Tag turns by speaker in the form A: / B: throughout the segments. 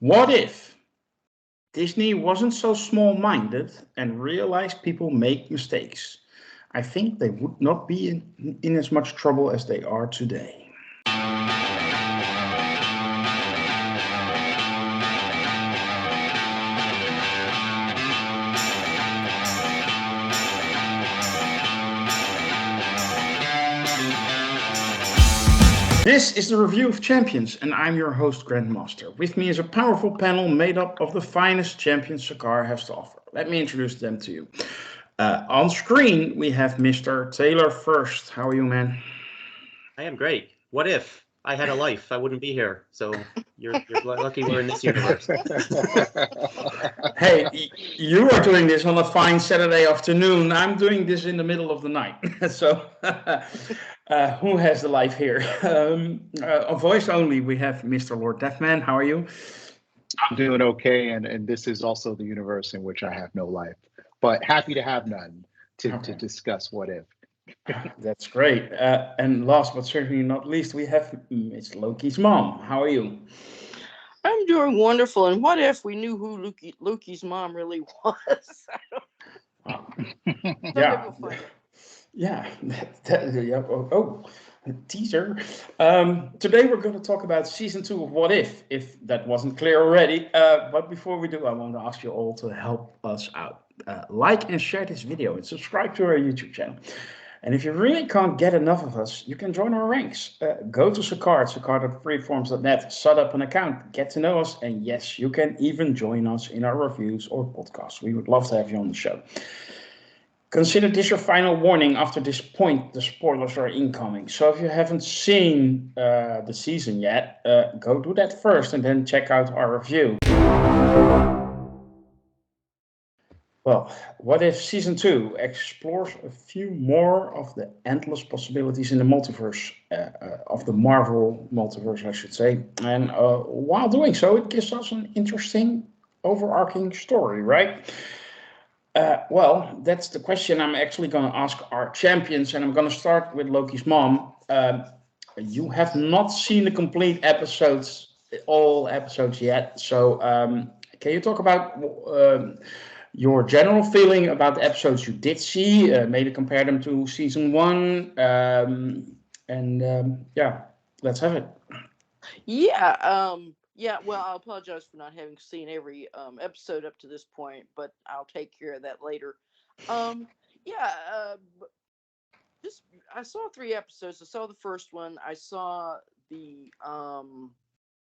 A: What if Disney wasn't so small-minded and realized people make mistakes? I think they would not be in as much trouble as they are today. This is the Review of Champions, and I'm your host, Grandmaster. With me is a powerful panel made up of the finest champions Sakar has to offer. Let me introduce them to you. On screen, we have Mr. Taylor first. How are you, man?
B: I am great. What if I had a life? I wouldn't be here. So you're lucky we're in this universe.
A: Hey, you are doing this on a fine Saturday afternoon. I'm doing this in the middle of the night. So who has the life here? On voice only, we have Mr. Lord Deathman. How are you?
C: I'm doing okay, and this is also the universe in which I have no life, but happy to have none to discuss what if.
A: That's great. And last but certainly not least, we have Miss Lokismom. How are you?
D: I'm doing wonderful. And what if we knew who Loki's mom really was?
A: Yeah. Yeah. Teaser. Today we're going to talk about season 2 of What if that wasn't clear already. But before we do, I want to ask you all to help us out. Like and share this video and subscribe to our YouTube channel. And if you really can't get enough of us, you can join our ranks. Go to sakar.freeforms.net, set up an account, get to know us, and yes, you can even join us in our reviews or podcasts. We would love to have you on the show. Consider this your final warning. After this point, the spoilers are incoming. So if you haven't seen the season yet, go do that first and then check out our review. Well, What If Season 2 explores a few more of the endless possibilities in the multiverse, of the Marvel multiverse, I should say. And while doing so, it gives us an interesting overarching story, right? Well, that's the question I'm actually going to ask our champions, and I'm going to start with Lokismom. You have not seen the complete episodes, all episodes yet, so can you talk about your general feeling about the episodes you did see, maybe compare them to season 1, yeah, let's have it.
D: Yeah, well, I apologize for not having seen every episode up to this point, but I'll take care of that later. Just I saw 3 episodes. I saw the first one. I saw the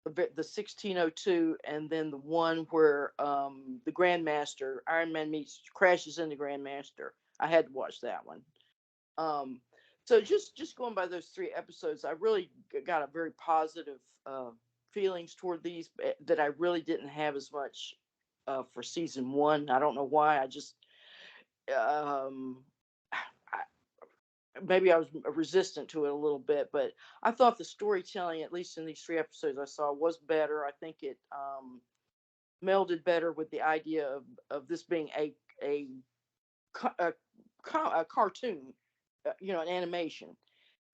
D: 1602, and then the one where the Grandmaster, Iron Man crashes into Grandmaster. I had to watch that one. So just going by those 3 episodes, I really got a very positive feelings toward these that I really didn't have as much for season 1. I don't know why. I just maybe I was resistant to it a little bit, but I thought the storytelling, at least in these 3 episodes I saw, was better. I think it melded better with the idea of this being a cartoon, an animation,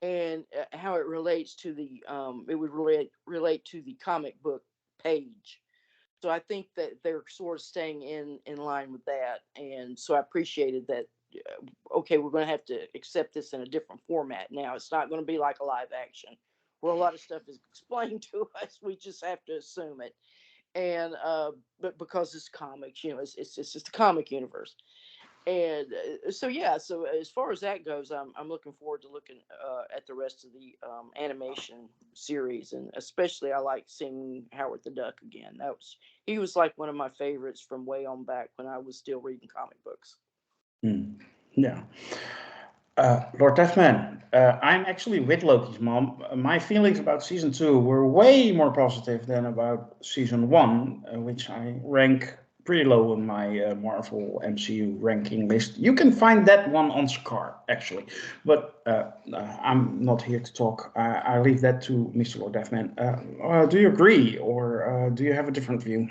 D: and how it relates to the it would relate to the comic book page. So I think that they're sort of staying in line with that, and so I appreciated that. Okay, we're going to have to accept this in a different format now. It's not going to be like a live action where a lot of stuff is explained to us. We just have to assume it, and but because it's comics, it's just the comic universe. And so as far as that goes, I'm looking forward to looking at the rest of the animation series, and especially I like seeing Howard the Duck again. He was like one of my favorites from way on back when I was still reading comic books.
A: Yeah. Lord Deathman, I'm actually with Lokismom. My feelings about season 2 were way more positive than about season 1, which I rank pretty low on my Marvel MCU ranking list. You can find that one on Scar, actually. But I'm not here to talk. I leave that to Mr. Lord Deathman. Do you agree, or do you have a different view?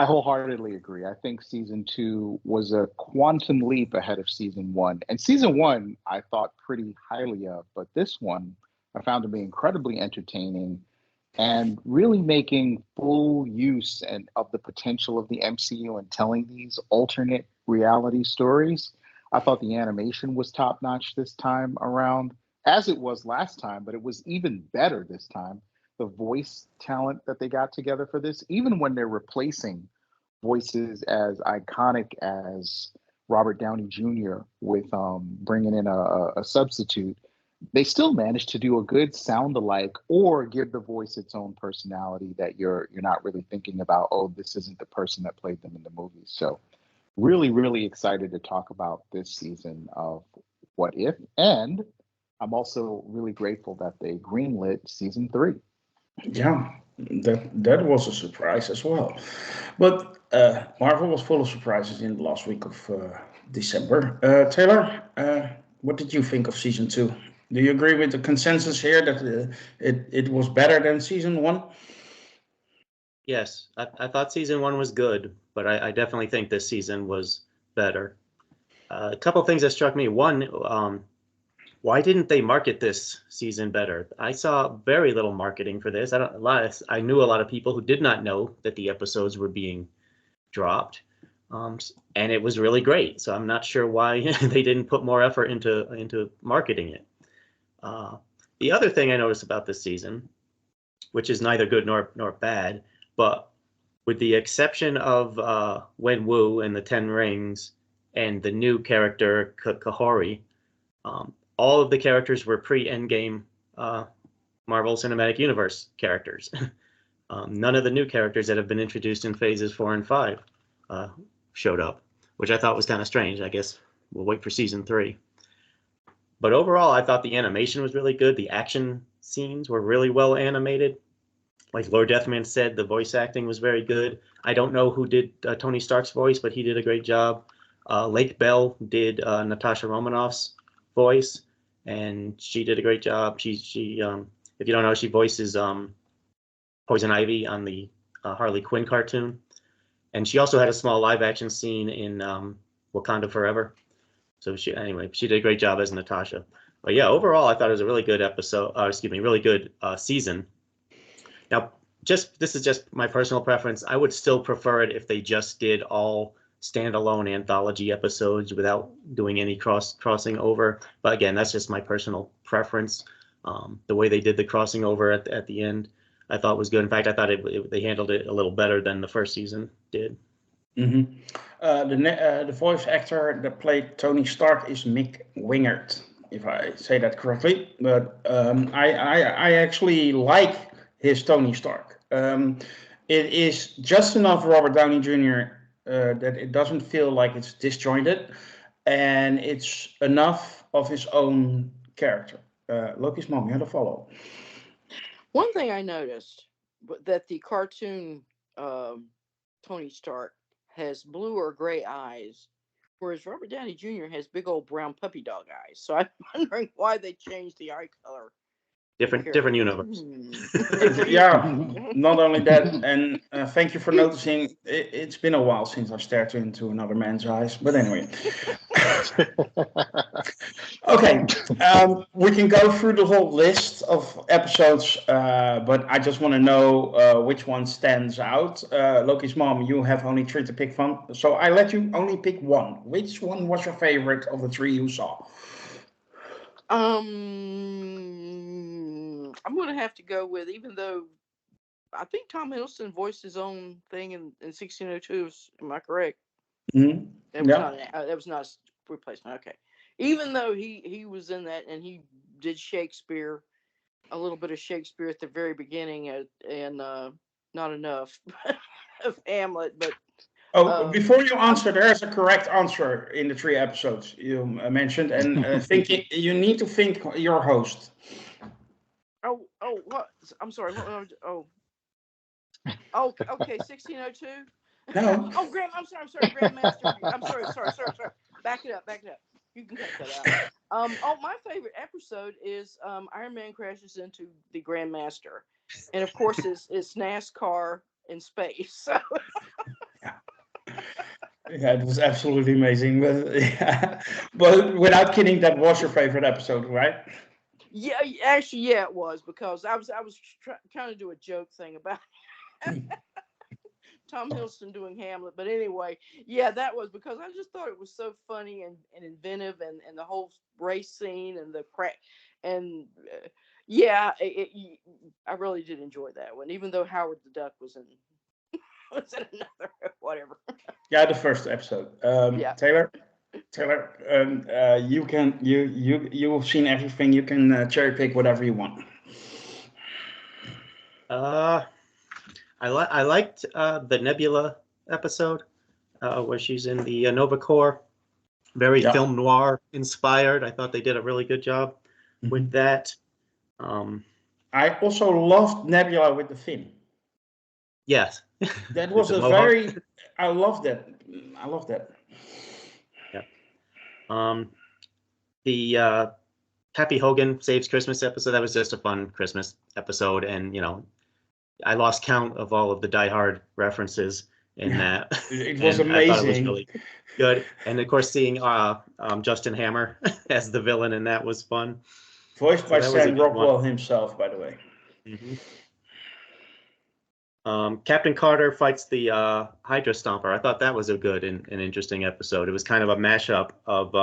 C: I wholeheartedly agree. I think season 2 was a quantum leap ahead of season 1. And season 1, I thought pretty highly of, but this one I found to be incredibly entertaining and really making full use of the potential of the MCU and telling these alternate reality stories. I thought the animation was top notch this time around, as it was last time, but it was even better this time. The voice talent that they got together for this, even when they're replacing voices as iconic as Robert Downey Jr. with bringing in a substitute, they still managed to do a good sound alike or give the voice its own personality that you're not really thinking about, oh, this isn't the person that played them in the movies. So really, really excited to talk about this season of What If, and I'm also really grateful that they greenlit season 3.
A: Yeah, that was a surprise as well. But Marvel was full of surprises in the last week of December. Taylor, what did you think of season 2? Do you agree with the consensus here that it was better than season 1?
B: Yes, I thought season 1 was good, but I definitely think this season was better. A couple things that struck me. One, why didn't they market this season better? I saw very little marketing for this. I knew a lot of people who did not know that the episodes were being dropped, and it was really great. So I'm not sure why they didn't put more effort into marketing it. The other thing I noticed about this season, which is neither good nor bad, but with the exception of Wen Wu and the Ten Rings and the new character Kahori, all of the characters were pre-Endgame Marvel Cinematic Universe characters. None of the new characters that have been introduced in phases 4 and 5 showed up, which I thought was kind of strange. I guess we'll wait for season 3. But overall, I thought the animation was really good. The action scenes were really well animated. Like Lord Deathman said, the voice acting was very good. I don't know who did Tony Stark's voice, but he did a great job. Lake Bell did Natasha Romanoff's voice, and she did a great job. She if you don't know, she voices Poison Ivy on the Harley Quinn cartoon, and she also had a small live action scene in Wakanda Forever. So she did a great job as Natasha. But yeah, overall, I thought it was a really good episode. Really good season. Now, this is just my personal preference. I would still prefer it if they just did all standalone anthology episodes without doing any crossing over. But again, that's just my personal preference. The way they did the crossing over at the end, I thought was good. In fact, I thought they handled it a little better than the first season did.
A: Mm-hmm. The voice actor that played Tony Stark is Mick Wingert, if I say that correctly. But I actually like his Tony Stark. It is just enough Robert Downey Jr. That it doesn't feel like it's disjointed, and it's enough of his own character. Lokismom, you had to follow.
D: One thing I noticed that the cartoon Tony Stark has blue or gray eyes, whereas Robert Downey Jr. has big old brown puppy dog eyes. So I'm wondering why they changed the eye color.
B: Different universe.
A: Yeah, not only that, and thank you for noticing. It's been a while since I stared into another man's eyes. But anyway, okay, we can go through the whole list of episodes, but I just want to know which one stands out. Lokismom, you have only 3 to pick from, so I let you only pick one. Which one was your favorite of the 3 you saw?
D: I'm going to have to go with, even though I think Tom Hiddleston voiced his own thing in 1602. Am I correct?
A: Mm-hmm.
D: That was not a replacement. Okay. Even though he was in that and he did Shakespeare, a little bit of Shakespeare at the very beginning, and not enough of Hamlet, but.
A: Before you answer, there is a correct answer in the 3 episodes you mentioned, and you need to think your host.
D: Oh, what? I'm sorry. Okay, 1602.
A: No.
D: I'm sorry, Grandmaster. I'm sorry. Back it up. You can cut that out. My favorite episode is Iron Man crashes into the Grandmaster, and of course it's NASCAR in space. So.
A: Yeah, it was absolutely amazing. But, yeah. But without kidding, that was your favorite episode, right?
D: Yeah, actually, yeah, it was because I was trying to do a joke thing about Tom Hiddleston doing Hamlet, but anyway, yeah, that was because I just thought it was so funny and inventive, and the whole race scene and the crack, and yeah, I really did enjoy that one, even though Howard the Duck was in another whatever.
A: Yeah, the first episode.
D: Yeah.
A: Taylor, you've seen everything. You can cherry pick whatever you want.
B: Uh, I liked the Nebula episode where she's in the Nova Corps. Very
A: Yeah.
B: film noir inspired. I thought they did a really good job with that.
A: I also loved Nebula with the fin.
B: Yes,
A: That was
B: The
A: a
B: Mohawk.
A: very. I love that. I love that.
B: Yeah. The Happy Hogan Saves Christmas episode, that was just a fun Christmas episode, and I lost count of all of the Die Hard references in that.
A: It was
B: And I thought it was
A: amazing.
B: really good. And of course, seeing Justin Hammer as the villain in that was fun.
A: Voiced
B: So
A: by
B: that was a
A: Sam
B: good one.
A: Rockwell himself, by the way.
B: Captain Carter fights the Hydra Stomper. I thought that was a good and interesting episode. It was kind of a mashup of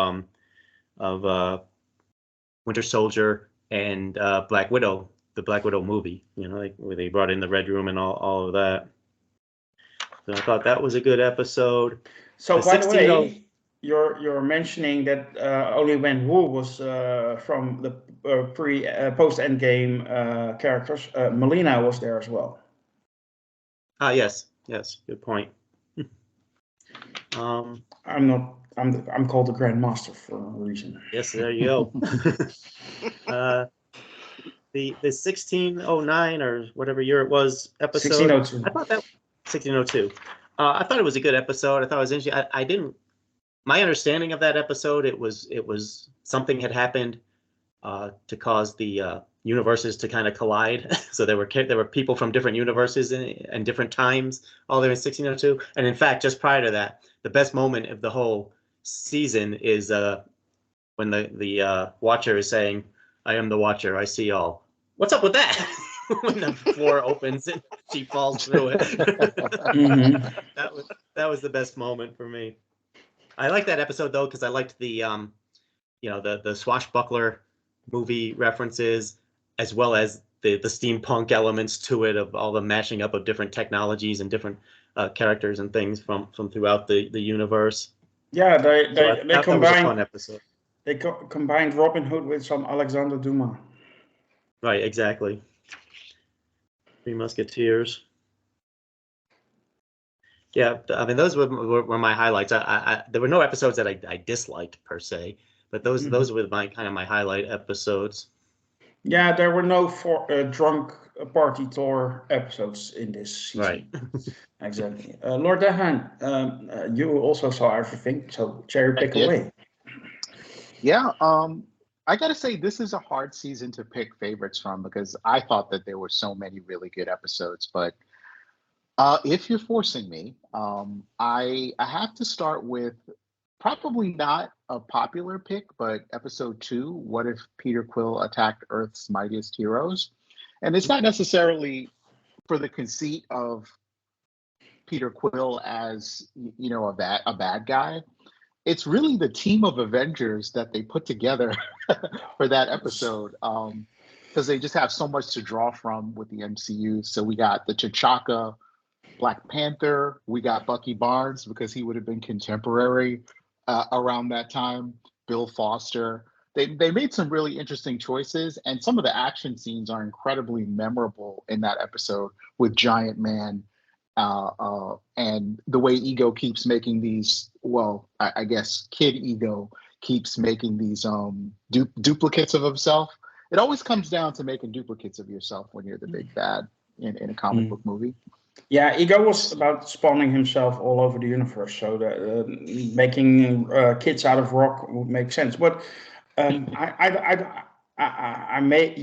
B: Winter Soldier and Black Widow, the Black Widow movie. Like where they brought in the Red Room and all of that. So I thought that was a good episode.
A: So,
B: The
A: by the
B: 16
A: way, you're mentioning that only when Wu was from the post Endgame characters, Melina was there as well.
B: Yes, good point.
A: I'm called the Grandmaster for a reason.
B: Yes, there you go. The 1609 or whatever year it was episode.
A: 1602.
B: I thought that 1602. I thought it was a good episode. I thought it was interesting. I didn't. My understanding of that episode, it was something had happened to cause the universes to kind of collide. So there were people from different universes and different times all there in 1602. And in fact, just prior to that, the best moment of the whole season is when the Watcher is saying, "I am the Watcher. I see all." What's up with that? When the floor opens and she falls through it. That was the best moment for me. I like that episode though because I liked the the swashbuckler movie references as well as the steampunk elements to it of all the mashing up of different technologies and different characters and things from throughout the universe.
A: Yeah, they
B: That was a
A: combined.
B: fun episode.
A: They combined Robin Hood with some Alexander Dumas.
B: Right, exactly. Three Musketeers. Yeah, I mean those were my highlights. There were no episodes that I disliked per se, but those were my highlight episodes.
A: Yeah, there were no drunk party tour episodes in this season.
B: Right.
A: Exactly. Lord Dehan, you also saw everything, so cherry pick away.
C: Yeah, I gotta say this is a hard season to pick favorites from because I thought that there were so many really good episodes. But if you're forcing me, I have to start with probably not a popular pick, but episode 2. What if Peter Quill attacked Earth's mightiest heroes? And it's not necessarily for the conceit of Peter Quill as a bad guy. It's really the team of Avengers that they put together for that episode, because they just have so much to draw from with the MCU. So we got the T'Chaka, Black Panther, we got Bucky Barnes because he would have been contemporary around that time. Bill Foster. They made some really interesting choices, and some of the action scenes are incredibly memorable in that episode with Giant Man. And the way Ego keeps making these, well, I guess Kid Ego keeps making these duplicates of himself. It always comes down to making duplicates of yourself when you're the big bad in a comic book movie.
A: Yeah, Ego was about spawning himself all over the universe, so that making kids out of rock would make sense. But I may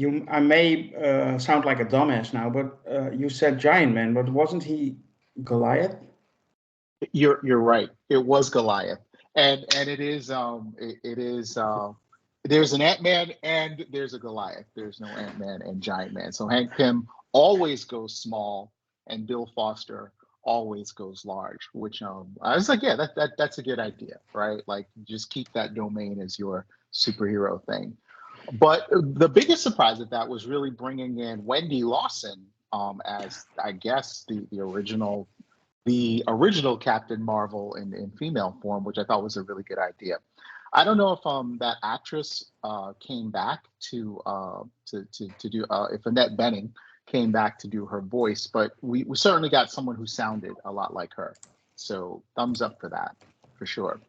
A: sound like a dumbass now, but you said Giant Man, but wasn't he Goliath?
C: You're right. It was Goliath, and it is There's an Ant-Man and there's a Goliath. There's no Ant-Man and Giant Man. So Hank Pym always goes small, and Bill Foster always goes large. Which I was like, yeah, that's a good idea, right? Like, just keep that domain as your superhero thing. But the biggest surprise of that was really bringing in Wendy Lawson as, I guess, the original Captain Marvel in female form, which I thought was a really good idea. I don't know if that actress came back to do if Annette Bening came back to do her voice, but we certainly got someone who sounded a lot like her. So thumbs up for that, for sure.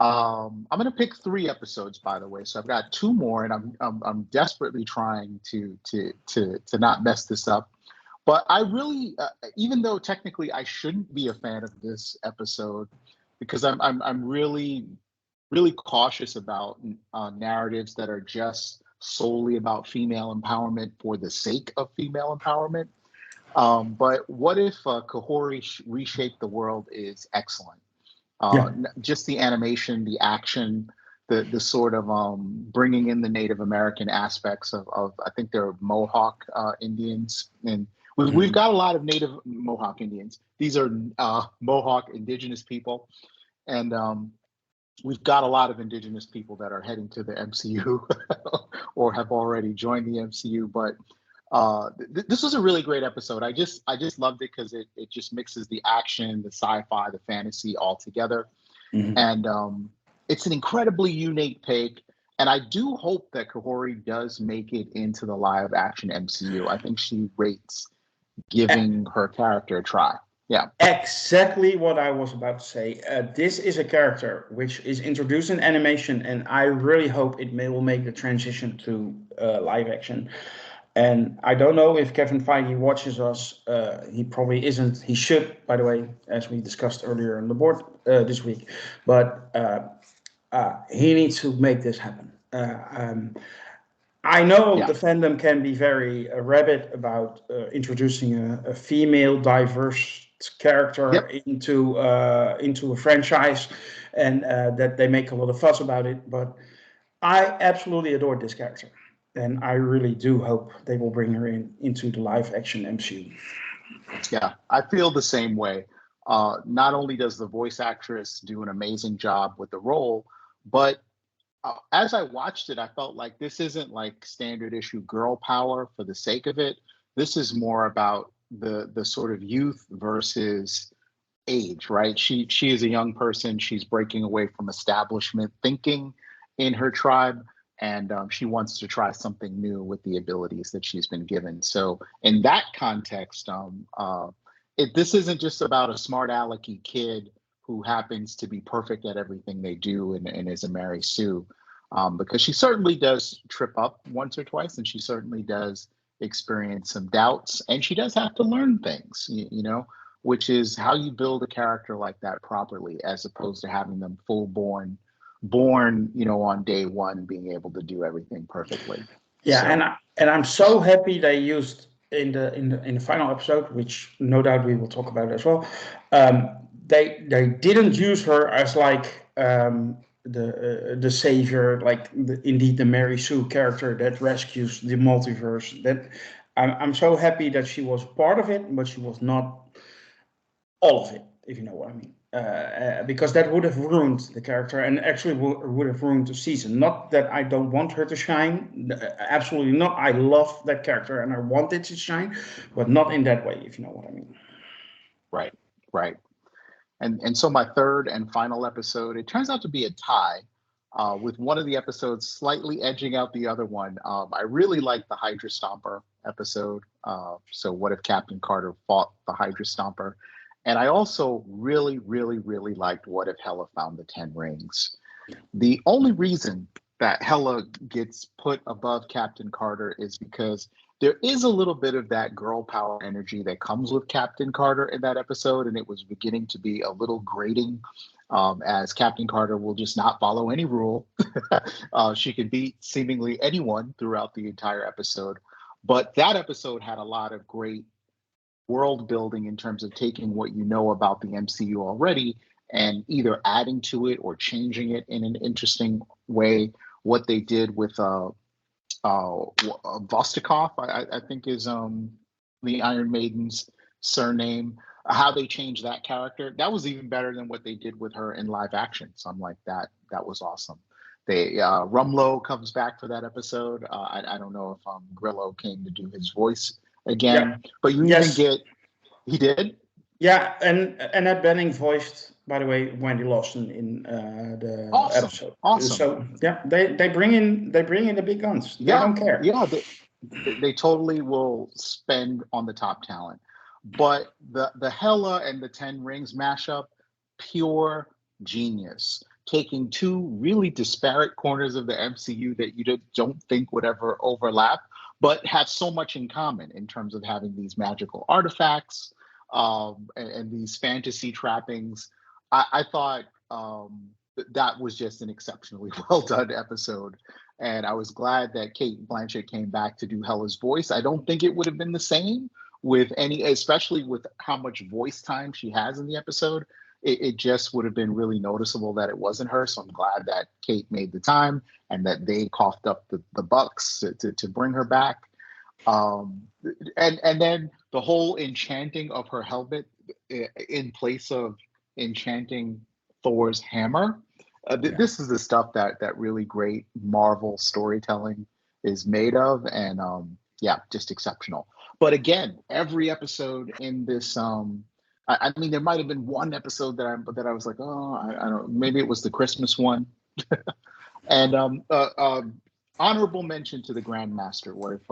C: I'm gonna pick 3 episodes, by the way. So I've got 2 more, and I'm desperately trying to not mess this up. But I really, even though technically I shouldn't be a fan of this episode, because I'm really cautious about narratives that are just solely about female empowerment for the sake of female empowerment. But what if Kahori Reshaped the World is excellent?
A: Yeah.
C: Just the animation, the action, the sort of bringing in the Native American aspects of I think they're Mohawk Indians, and we've got a lot of Native Mohawk Indians. These are Mohawk indigenous people, and we've got a lot of indigenous people that are heading to the MCU or have already joined the MCU. But this was a really great episode. I just loved it because it just mixes the action, the sci-fi, the fantasy all together. And it's an incredibly unique take. And I do hope that Kahori does make it into the live action MCU. I think she rates giving her character a try. Yeah.
A: Exactly what I was about to say. This is a character which is introduced in animation, and I really hope it will make the transition to live action. And I don't know if Kevin Feige watches us. He probably isn't. He should, by the way, as we discussed earlier on the board this week. But he needs to make this happen. I know the fandom can be very rabid about introducing a female diverse character into a franchise, and that they make a lot of fuss about it. But I absolutely adored this character, and I really do hope they will bring her into the live action MCU.
C: Yeah, I feel the same way. Not only does the voice actress do an amazing job with the role, but as I watched it, I felt like this isn't like standard issue girl power for the sake of it. This is more about the sort of youth versus age, right? She is a young person. She's breaking away from establishment thinking in her tribe, and she wants to try something new with the abilities that she's been given. So in that context, this isn't just about a smart alecky kid who happens to be perfect at everything they do and is a Mary Sue, because she certainly does trip up once or twice, and she certainly does experience some doubts, and she does have to learn things, you know, which is how you build a character like that properly, as opposed to having them born, you know, on day one, being able to do everything perfectly.
A: Yeah, so. and I'm so happy they used in the final episode, which no doubt we will talk about as well. They didn't use her as like the savior, like indeed the Mary Sue character that rescues the multiverse. That I'm so happy that she was part of it, but she was not all of it, if you know what I mean. Because that would have ruined the character, and actually would have ruined the season. Not that I don't want her to shine, absolutely not. I love that character and I want it to shine, but not in that way, if you know what I mean.
C: Right. And so my third and final episode, it turns out to be a tie, with one of the episodes slightly edging out the other one. I really liked the Hydra Stomper episode. So what if Captain Carter fought the Hydra Stomper? And I also really, really, really liked What If Hela Found the 10 Rings. The only reason that Hela gets put above Captain Carter is because there is a little bit of that girl power energy that comes with Captain Carter in that episode, and it was beginning to be a little grating, as Captain Carter will just not follow any rule. She can beat seemingly anyone throughout the entire episode. But that episode had a lot of great world building in terms of taking what you know about the MCU already and either adding to it or changing it in an interesting way, what they did with Vostokov, I think is the Iron Maiden's surname. How they changed that character, that was even better than what they did with her in live action. So I'm like, that was awesome. They Rumlow comes back for that episode. I don't know if Grillo came to do his voice again,
A: Yeah.
C: but you even
A: Yes.
C: get he did.
A: Yeah, and Annette Bening voiced, by the way, Wendy Lawson in the episode.
C: Awesome.
A: So yeah, they bring in the big guns. They
C: Yeah,
A: don't care.
C: yeah, they totally will spend on the top talent. But the Hela and the Ten Rings mashup, pure genius. Taking two really disparate corners of the MCU that you don't think would ever overlap, but have so much in common in terms of having these magical artifacts and these fantasy trappings. I thought that was just an exceptionally well done episode. And I was glad that Kate Blanchett came back to do Hela's voice. I don't think it would have been the same with any, especially with how much voice time she has in the episode. It just would have been really noticeable that it wasn't her. So I'm glad that Kate made the time and that they coughed up the bucks to bring her back. And then the whole enchanting of her helmet in place of enchanting Thor's hammer. This is the stuff that really great Marvel storytelling is made of, and just exceptional. But again, every episode in this, I mean, there might have been one episode that I was like, oh, I don't. Maybe it was the Christmas one, and honorable mention to the Grandmaster. What if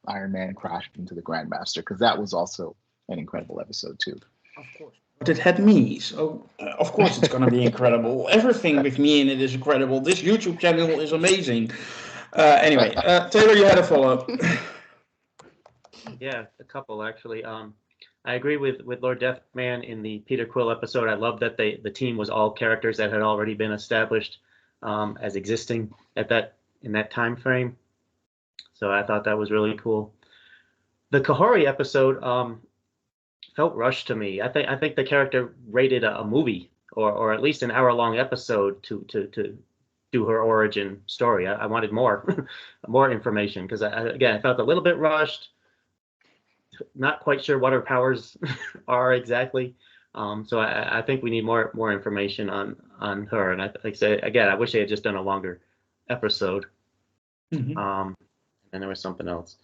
C: Iron Man crashed into the Grandmaster? Because that was also an incredible episode too.
A: Of course. But it had me, so of course it's going to be incredible. Everything with me in it is incredible. This YouTube channel is amazing. Anyway, Taylor, you had a follow-up.
B: Yeah, a couple actually. I agree with Lord Deathman in the Peter Quill episode. I love that the team was all characters that had already been established as existing in that time frame. So I thought that was really cool. The Kahori episode felt rushed to me. I think the character rated a movie or at least an hour-long episode to do her origin story. I wanted more more information because I felt a little bit rushed. Not quite sure what her powers are exactly. So I think we need more information on her. And like I say again, I wish they had just done a longer episode.
A: Mm-hmm.
B: And there was something else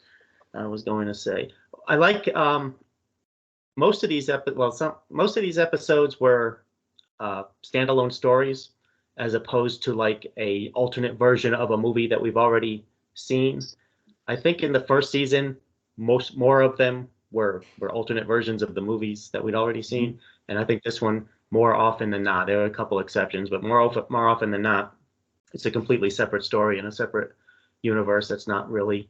B: I was going to say. I like most of these episodes were standalone stories as opposed to like a alternate version of a movie that we've already seen. I think in the first season, more of them were alternate versions of the movies that we'd already seen, and I think this one more often than not. There are a couple exceptions, but more often than not, it's a completely separate story in a separate universe that's not really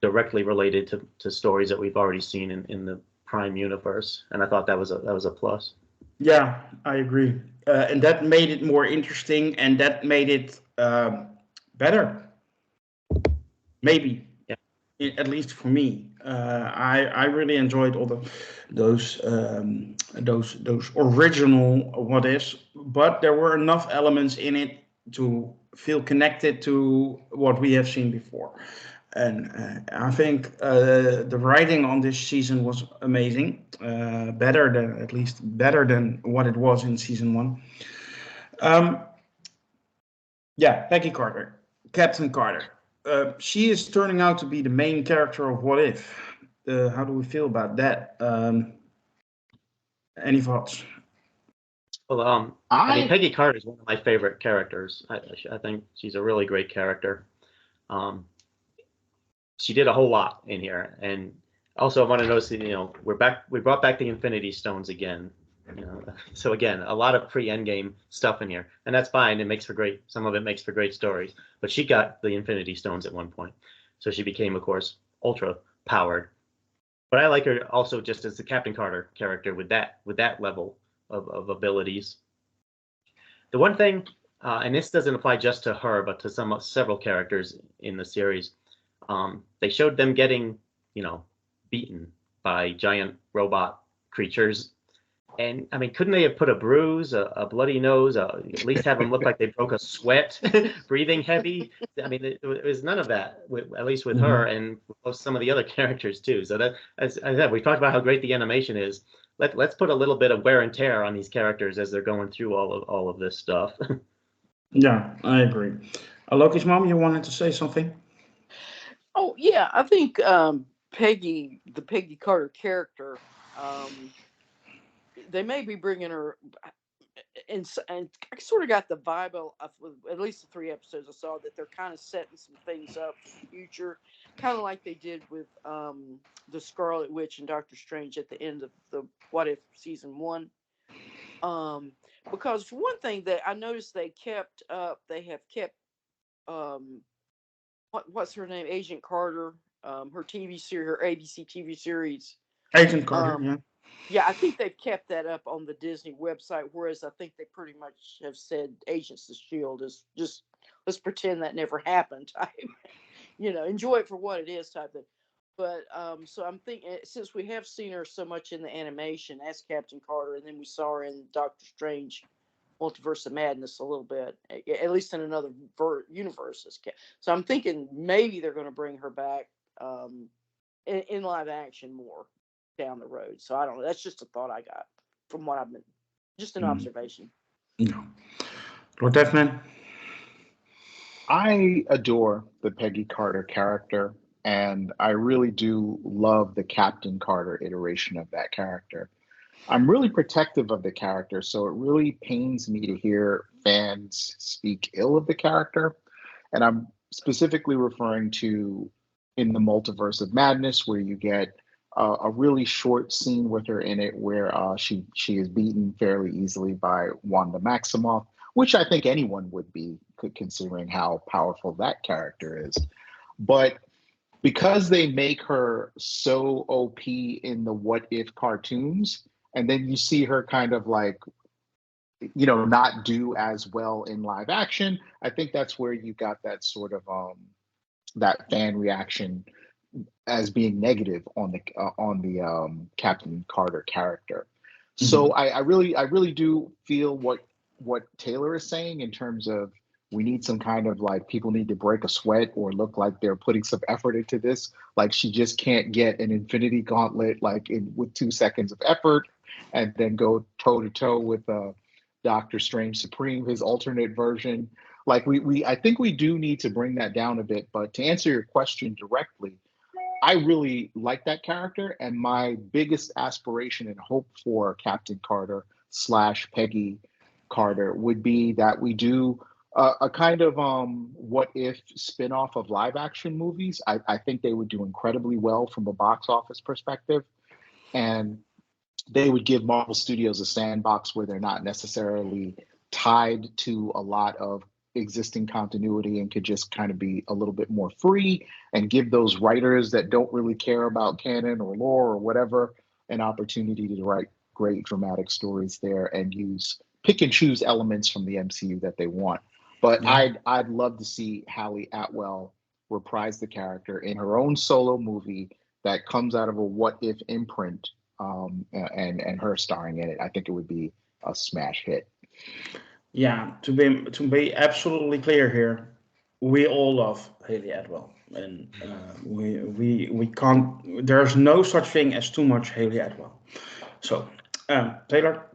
B: directly related to stories that we've already seen in the Prime universe, and I thought that was a plus.
A: Yeah, I agree, and that made it more interesting, and that made it better. Maybe,
B: Yeah.
A: at least for me, I really enjoyed all those original what ifs, but there were enough elements in it to feel connected to what we have seen before. And I think the writing on this season was amazing, at least better than what it was in season one. Peggy Carter, Captain Carter. She is turning out to be the main character of What If. How do we feel about that? Any thoughts?
B: Well, I mean, Peggy Carter is one of my favorite characters. I think she's a really great character. She did a whole lot in here, and also I want to notice that we brought back the Infinity Stones again. So again, a lot of pre-Endgame stuff in here, and that's fine. Some of it makes for great stories. But she got the Infinity Stones at one point, so she became, of course, ultra powered. But I like her also just as the Captain Carter character with that level of abilities. The one thing, and this doesn't apply just to her, but to several characters in the series, they showed them getting, beaten by giant robot creatures. And I mean, couldn't they have put a bruise, a bloody nose, at least have them look like they broke a sweat, breathing heavy? I mean, it was none of that, at least with her and some of the other characters too. So that, as I said, we talked about how great the animation is. Let's put a little bit of wear and tear on these characters as they're going through all of this stuff.
A: Yeah, I agree. Lokismom, you wanted to say something?
D: Oh yeah, I think Peggy, the Peggy Carter character, um, they may be bringing her, and I sort of got the vibe of at least the 3 episodes I saw that they're kind of setting some things up for the future, kind of like they did with the Scarlet Witch and Doctor Strange at the end of the What If season 1. Um, because for one thing, that I noticed they have kept um what's her name, Agent Carter, her TV series, her ABC TV series.
A: Agent Carter,
D: Um,
A: yeah.
D: yeah, I think they've kept that up on the Disney website, whereas I think they pretty much have said Agents of Shield is just, let's pretend that never happened type. Enjoy it for what it is type thing. But so I'm thinking, since we have seen her so much in the animation as Captain Carter, and then we saw her in Doctor Strange Multiverse of Madness a little bit, at least in another universe. So I'm thinking maybe they're going to bring her back in live action more down the road. So I don't know. That's just a thought I got from what I've been, just an observation.
A: No. Lord Deafman?
C: I adore the Peggy Carter character, and I really do love the Captain Carter iteration of that character. I'm really protective of the character, so it really pains me to hear fans speak ill of the character. And I'm specifically referring to in the Multiverse of Madness, where you get a really short scene with her in it, where she is beaten fairly easily by Wanda Maximoff, which I think anyone would be, considering how powerful that character is. But because they make her so OP in the What If cartoons, and then you see her kind of like, not do as well in live action, I think that's where you got that sort of that fan reaction as being negative on the Captain Carter character. So I really do feel what Taylor is saying in terms of we need some kind of like people need to break a sweat or look like they're putting some effort into this. Like she just can't get an Infinity Gauntlet with 2 seconds of effort and then go toe to toe with Doctor Strange Supreme, his alternate version. Like we I think we do need to bring that down a bit. But to answer your question directly, I really like that character, and my biggest aspiration and hope for Captain Carter slash Peggy Carter would be that we do a kind of what if spin-off of live action movies. I think they would do incredibly well from a box office perspective, and they would give Marvel Studios a sandbox where they're not necessarily tied to a lot of existing continuity and could just kind of be a little bit more free and give those writers that don't really care about canon or lore or whatever an opportunity to write great dramatic stories there and pick and choose elements from the MCU that they want. But
A: Yeah.
C: I'd love to see Hallie Atwell reprise the character in her own solo movie that comes out of a what if imprint, and her starring in it. I think it would be a smash hit.
A: Yeah, to be absolutely clear here, we all love Haley Atwell, and we can't. There's no such thing as too much Haley Atwell. So, Taylor.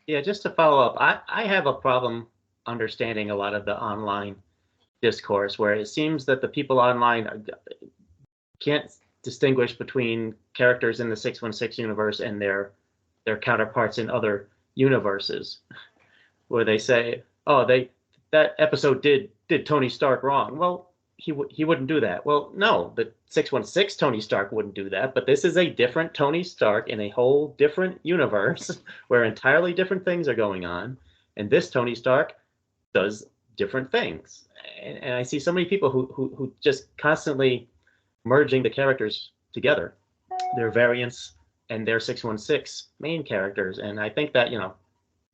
B: Yeah, just to follow up, I have a problem understanding a lot of the online discourse where it seems that the people online can't distinguish between characters in the 616 universe and their counterparts in other universes, where they say, "Oh, that episode did Tony Stark wrong." Well, he wouldn't do that. Well, no, the 616 Tony Stark wouldn't do that, but this is a different Tony Stark in a whole different universe where entirely different things are going on, and this Tony Stark does different things. And I see so many people who just constantly merging the characters together, their variants and their 616 main characters, and I think that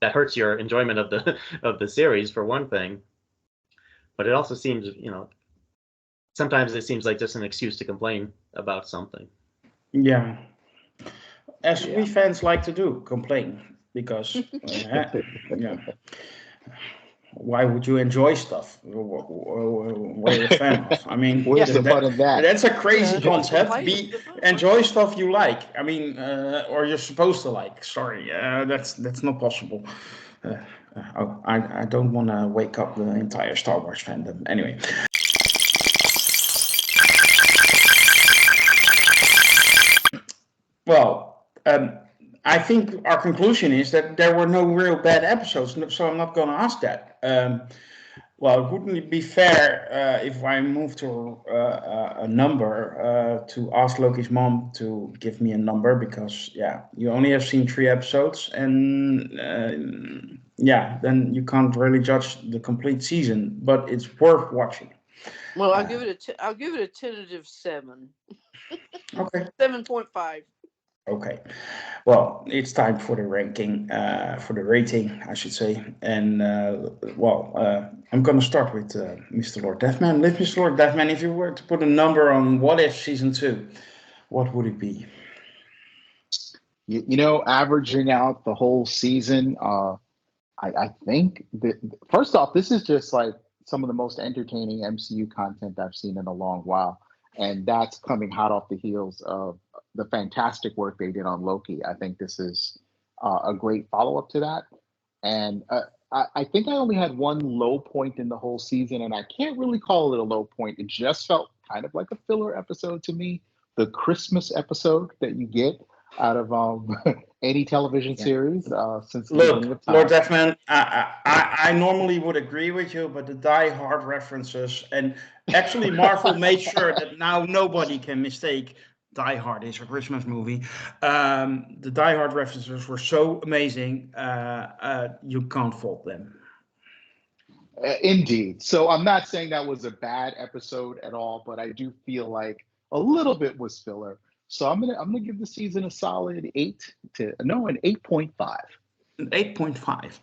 B: that hurts your enjoyment of the of the series for one thing, but it also seems sometimes it seems like just an excuse to complain about something.
A: Yeah. as
C: Yeah.
A: we fans like to do, complain because yeah. Why would you enjoy stuff? What are you a fan of? I mean,
C: Where's the fun in that?
A: that's a crazy
D: Yeah,
A: concept.
D: complain is
A: Be
D: the fun part.
A: enjoy stuff you like. I mean, or you're supposed to like. Sorry, that's not possible. I don't want to wake up the entire Star Wars fandom. Anyway. Well, I think our conclusion is that there were no real bad episodes, so I'm not going to ask that. Well, wouldn't it be fair if I move to a number to ask Lokismom to give me a number? Because, yeah, you only have seen 3 episodes, and yeah, then you can't really judge the complete season, but it's worth watching.
D: Well, I'll give it a tentative 7.
A: Okay.
D: 7.5.
A: Okay. Well, it's time for the ranking, for the rating, I should say. And, I'm going to start with Mr. Lord Deathman. Mr. Lord Deathman, if you were to put a number on What If Season 2, what would it be?
C: Averaging out the whole season, I think that, first off, this is just like some of the most entertaining MCU content I've seen in a long while. And that's coming hot off the heels of the fantastic work they did on Loki. I think this is a great follow up to that. And I think I only had one low point in the whole season, and I can't really call it a low point. It just felt kind of like a filler episode to me. The Christmas episode that you get out of any television series since the beginning of
A: Look,
C: time.
A: Lord Deathman, I normally would agree with you, but the Die Hard references, and actually Marvel made sure that now nobody can mistake Die Hard is a Christmas movie. The Die Hard references were so amazing, you can't fault them.
C: Indeed. So I'm not saying that was a bad episode at all, but I do feel like a little bit was filler. So I'm gonna give the season a solid 8.5.
A: 8.5.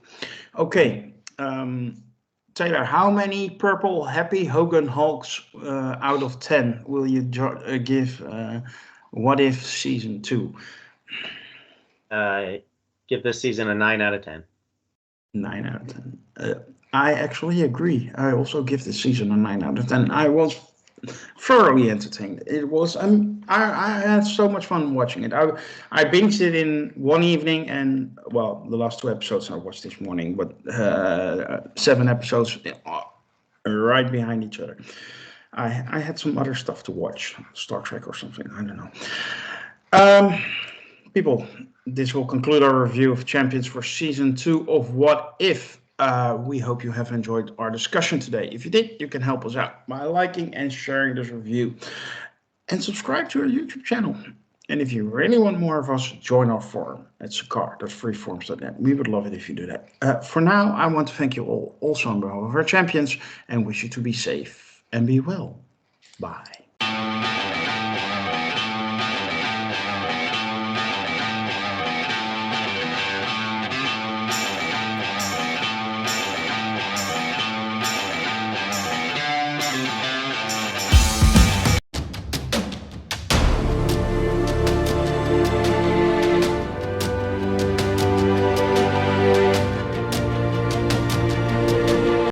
A: Okay. Taylor, how many purple happy Hogan Hulks out of 10 will you give What If Season 2?
B: Give this season a 9 out of 10.
A: 9 out of 10. I actually agree. I also give this season a 9 out of 10. I was thoroughly entertained. It was I had so much fun watching it. I binged it in one evening, and well, the last 2 episodes I watched this morning, but 7 episodes right behind each other. I had some other stuff to watch, Star Trek or something. I don't know. People, this will conclude our review of Champions for Season 2 of What If. We hope you have enjoyed our discussion today. If you did, you can help us out by liking and sharing this review. And subscribe to our YouTube channel. And if you really want more of us, join our forum at Sakar. That's freeforums.net. We would love it if you do that. For now, I want to thank you all, also on behalf of our champions, and wish you to be safe and be well. Bye.